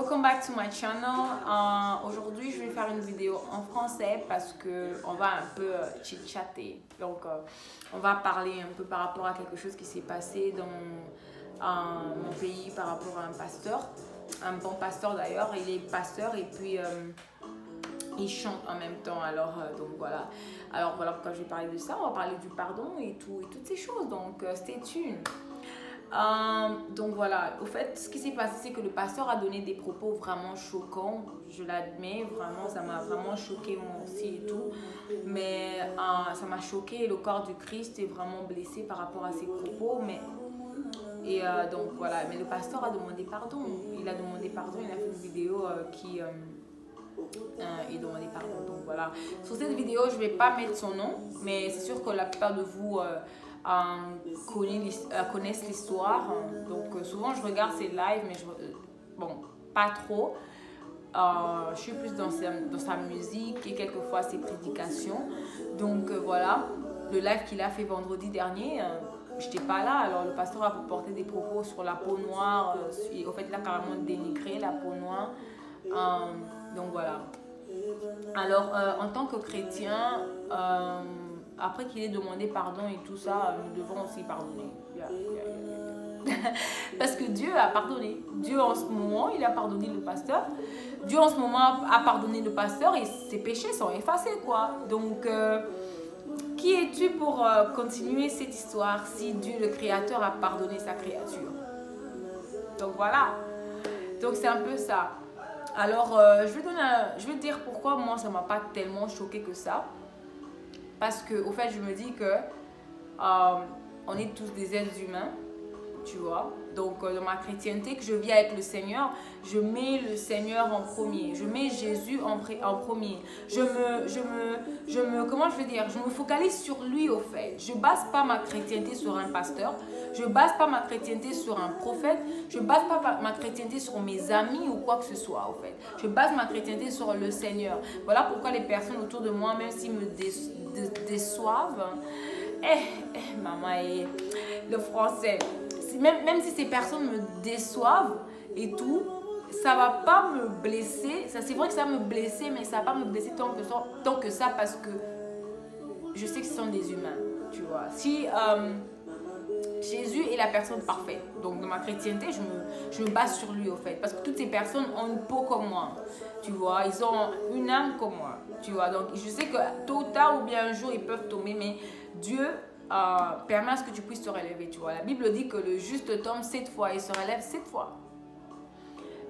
welcome back to my channel. Aujourd'hui, je vais faire une vidéo en français parce que on va un peu chit-chatter. Donc, on va parler un peu par rapport à quelque chose qui s'est passé dans mon pays par rapport à un pasteur. Un bon pasteur d'ailleurs, il est pasteur et puis il chante en même temps. Alors, donc voilà. Alors voilà pourquoi je vais parler de ça. On va parler du pardon et toutes ces choses. Donc, stay tuned. Donc voilà, au fait, ce qui s'est passé, c'est que le pasteur a donné des propos vraiment choquants. Je l'admets, vraiment, ça m'a vraiment choqué moi aussi et tout. Mais ça m'a choqué, le corps du Christ est vraiment blessé par rapport à ses propos. Donc voilà, mais le pasteur a demandé pardon. Il a demandé pardon, il a fait une vidéo il demandait pardon. Donc voilà, sur cette vidéo, je ne vais pas mettre son nom, mais c'est sûr que la plupart de vous connaissent l'histoire. Donc souvent je regarde ses lives, mais bon, pas trop. Je suis plus dans sa musique et quelquefois ses prédications. Donc voilà, le live qu'il a fait vendredi dernier, j'étais pas là. Alors le pasteur a porté des propos sur la peau noire. Et au fait, il a carrément dénigré la peau noire. Donc voilà. Alors en tant que chrétien, après qu'il ait demandé pardon et tout ça, nous devons aussi pardonner. Parce que Dieu a pardonné. Dieu en ce moment, il a pardonné le pasteur. Dieu en ce moment a pardonné le pasteur et ses péchés sont effacés, quoi. Donc, qui es-tu pour continuer cette histoire si Dieu, le Créateur, a pardonné sa créature? Donc voilà. Donc c'est un peu ça. Alors, je vais dire pourquoi moi, ça ne m'a pas tellement choqué que ça. Parce que, au fait, je me dis que on est tous des êtres humains, tu vois. Donc, dans ma chrétienté que je vis avec le Seigneur, je mets le Seigneur en premier. Je mets Jésus en premier. Comment je veux dire? Je me focalise sur lui, au fait. Je ne base pas ma chrétienté sur un pasteur. Je ne base pas ma chrétienté sur un prophète. Je ne base pas ma chrétienté sur mes amis ou quoi que ce soit, au fait. Je base ma chrétienté sur le Seigneur. Voilà pourquoi les personnes autour de moi, même s'ils me déçoivent, maman, et le français, même si ces personnes me déçoivent et tout, ça va pas me blesser. C'est vrai que ça va me blesser, mais ça va pas me blesser tant que ça, parce que je sais que ce sont des humains, tu vois. Si Jésus est la personne parfaite, donc dans ma chrétienté, je me base sur lui, au fait, parce que toutes ces personnes ont une peau comme moi, tu vois, ils ont une âme comme moi, tu vois. Donc je sais que tôt ou tard ou bien un jour ils peuvent tomber, mais Dieu permet à ce que tu puisses te relever, tu vois. La Bible dit que le juste tombe 7 fois et se relève 7 fois.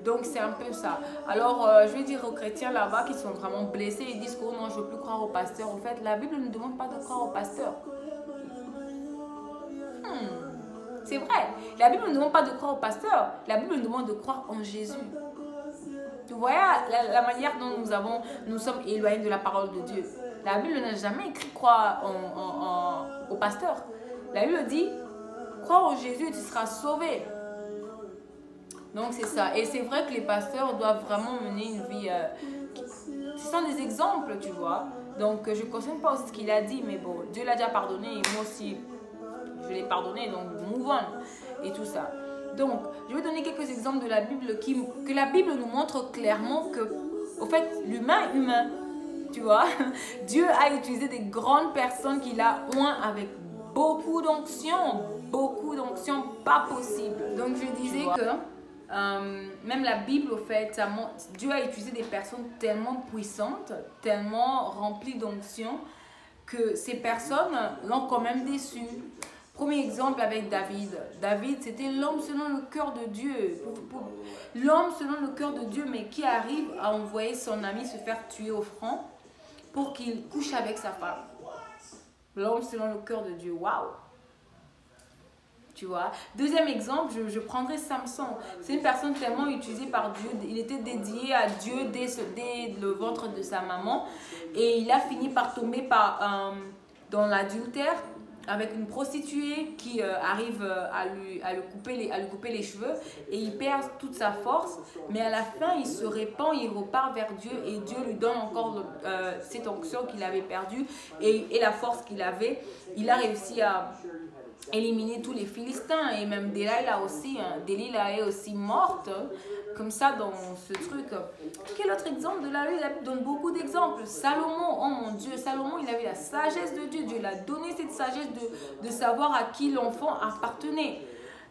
Donc c'est un peu ça. Alors je vais dire aux chrétiens là-bas qui sont vraiment blessés, ils disent que oh non, je ne veux plus croire au pasteur. En fait, la Bible ne demande pas de croire au pasteur. C'est vrai, la Bible ne demande pas de croire au pasteur. La Bible nous demande de croire en Jésus. Tu vois la manière dont nous sommes éloignés de la parole de Dieu. La Bible n'a jamais écrit croire au pasteur. La Bible dit, crois en Jésus et tu seras sauvé. Donc c'est ça. Et c'est vrai que les pasteurs doivent vraiment mener une vie... ce sont des exemples, tu vois. Donc je ne cautionne pas aussi ce qu'il a dit, mais bon, Dieu l'a déjà pardonné et moi aussi, je l'ai pardonné, donc move on et tout ça. Donc, je vais donner quelques exemples de la Bible que la Bible nous montre clairement que, au fait, l'humain est humain. Tu vois, Dieu a utilisé des grandes personnes qu'il a oint avec beaucoup d'onction, pas possible. Donc je disais que même la Bible, au fait, Dieu a utilisé des personnes tellement puissantes, tellement remplies d'onction, que ces personnes l'ont quand même déçu. Premier exemple avec David. David, c'était l'homme selon le cœur de Dieu. L'homme selon le cœur de Dieu, mais qui arrive à envoyer son ami se faire tuer au front pour qu'il couche avec sa femme. L'homme selon le cœur de Dieu. Waouh! Tu vois. Deuxième exemple, je prendrai Samson. C'est une personne tellement utilisée par Dieu. Il était dédié à Dieu dès le ventre de sa maman. Et il a fini par tomber dans l'adultère. avec une prostituée qui arrive à lui couper les cheveux et il perd toute sa force, mais à la fin il se répand, il repart vers Dieu et Dieu lui donne encore cette onction qu'il avait perdue et la force qu'il avait. Il a réussi à éliminer tous les Philistins et même Delilah aussi. Delilah est aussi morte comme ça dans ce truc. Quel autre exemple de la Bible? Il donne beaucoup d'exemples. Salomon, oh mon Dieu, Salomon, il avait la sagesse de Dieu. Dieu lui a donné cette sagesse de savoir à qui l'enfant appartenait.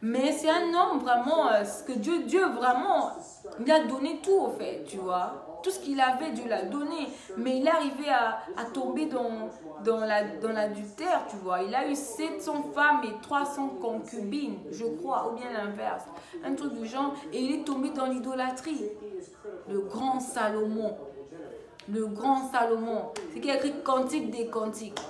Mais c'est un homme vraiment, ce que Dieu vraiment, il a donné tout au fait, tu vois. Tout ce qu'il avait, Dieu l'a donné. Mais il est arrivé à tomber dans l'adultère, tu vois. Il a eu 700 femmes et 300 concubines, je crois, ou bien l'inverse. Un truc du genre. Et il est tombé dans l'idolâtrie. Le grand Salomon. Le grand Salomon. C'est qui a écrit Cantique des Cantiques.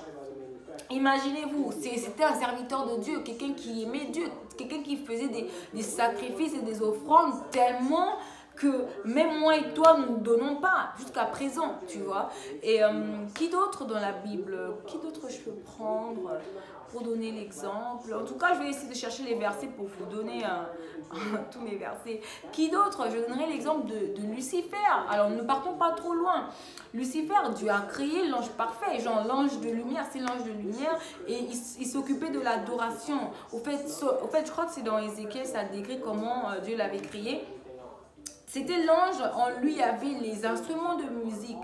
Imaginez-vous, c'était un serviteur de Dieu, quelqu'un qui aimait Dieu, quelqu'un qui faisait des sacrifices et des offrandes tellement que même moi et toi, nous ne donnons pas jusqu'à présent, tu vois. Et qui d'autre dans la Bible? Qui d'autre je peux prendre pour donner l'exemple? En tout cas, je vais essayer de chercher les versets pour vous donner tous les versets. Qui d'autre? Je donnerai l'exemple de Lucifer. Alors, ne partons pas trop loin. Lucifer, Dieu a créé l'ange parfait, genre l'ange de lumière, c'est l'ange de lumière, et il s'occupait de l'adoration. Au fait, je crois que c'est dans Ézéchiel, ça décrit comment Dieu l'avait créé. C'était l'ange, en lui avait les instruments de musique.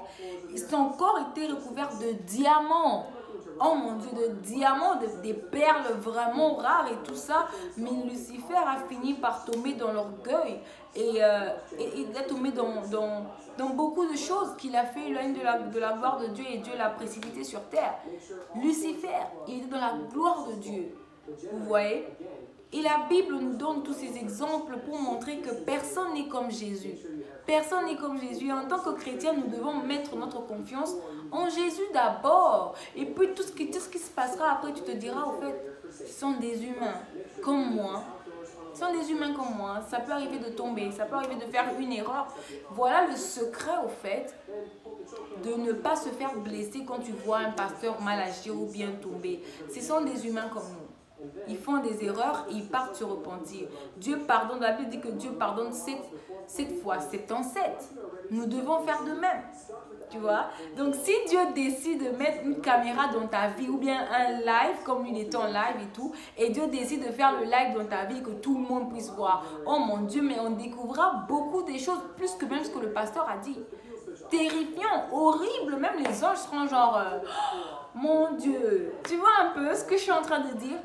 Son corps était recouvert de diamants. Oh mon Dieu, de diamants, des perles vraiment rares et tout ça. Mais Lucifer a fini par tomber dans l'orgueil. Et il est tombé dans beaucoup de choses qu'il a fait éloigné de la gloire de Dieu. Et Dieu l'a précipité sur terre. Lucifer, il était dans la gloire de Dieu. Vous voyez? Et la Bible nous donne tous ces exemples pour montrer que personne n'est comme Jésus. Personne n'est comme Jésus. En tant que chrétien, nous devons mettre notre confiance en Jésus d'abord. Et puis tout ce qui se passera après, tu te diras, au fait, ce sont des humains comme moi. Ce sont des humains comme moi. Ça peut arriver de tomber, ça peut arriver de faire une erreur. Voilà le secret, au fait, de ne pas se faire blesser quand tu vois un pasteur mal agir ou bien tomber. Ce sont des humains comme nous. Ils font des erreurs et ils partent se repentir. Dieu pardonne, la Bible dit que Dieu pardonne 7 fois, 7 en 7. Nous devons faire de même. Tu vois? Donc si Dieu décide de mettre une caméra dans ta vie ou bien un live, comme il est en live et tout, et Dieu décide de faire le live dans ta vie que tout le monde puisse voir, oh mon Dieu, mais on découvrira beaucoup de choses, plus que même ce que le pasteur a dit. Terrifiant, horrible, même les anges seront genre mon Dieu, tu vois un peu ce que je suis en train de dire?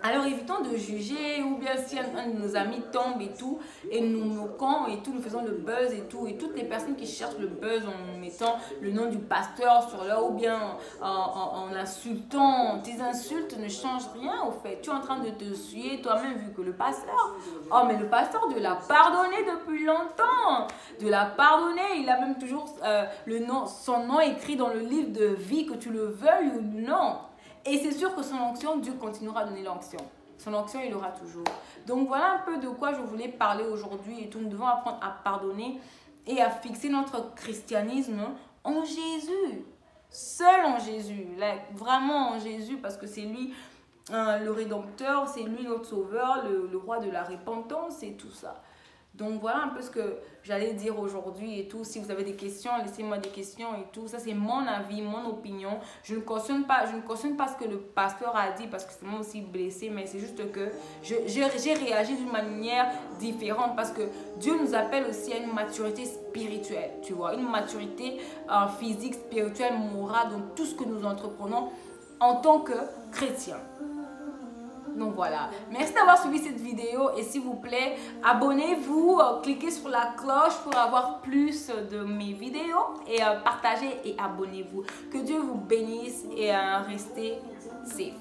Alors évitons de juger, ou bien si un de nos amis tombe et tout, et nous moquons et tout, nous faisons le buzz et tout, et toutes les personnes qui cherchent le buzz en mettant le nom du pasteur sur leur, ou bien en insultant, tes insultes ne changent rien au fait. Tu es en train de te suer toi-même vu que le pasteur, oh mais le pasteur Dieu l'a pardonné depuis longtemps, Dieu l'a pardonné, il a même toujours son nom écrit dans le livre de vie, que tu le veuilles ou non. Et c'est sûr que son onction, Dieu continuera à donner l'onction. Son onction, il aura toujours. Donc voilà un peu de quoi je voulais parler aujourd'hui. Et tout, nous devons apprendre à pardonner et à fixer notre christianisme en Jésus. Seul en Jésus. Là, vraiment en Jésus, parce que c'est lui le Rédempteur, c'est lui notre Sauveur, le roi de la repentance et tout ça. Donc voilà un peu ce que j'allais dire aujourd'hui et tout. Si vous avez des questions, laissez-moi des questions et tout. Ça c'est mon avis, mon opinion. Je ne cautionne pas ce que le pasteur a dit parce que c'est moi aussi blessé, mais c'est juste que j'ai réagi d'une manière différente parce que Dieu nous appelle aussi à une maturité spirituelle, tu vois, une maturité physique, spirituelle, morale dans tout ce que nous entreprenons en tant que chrétiens. Donc voilà, merci d'avoir suivi cette vidéo et s'il vous plaît, abonnez-vous, cliquez sur la cloche pour avoir plus de mes vidéos et partagez et abonnez-vous. Que Dieu vous bénisse et restez safe.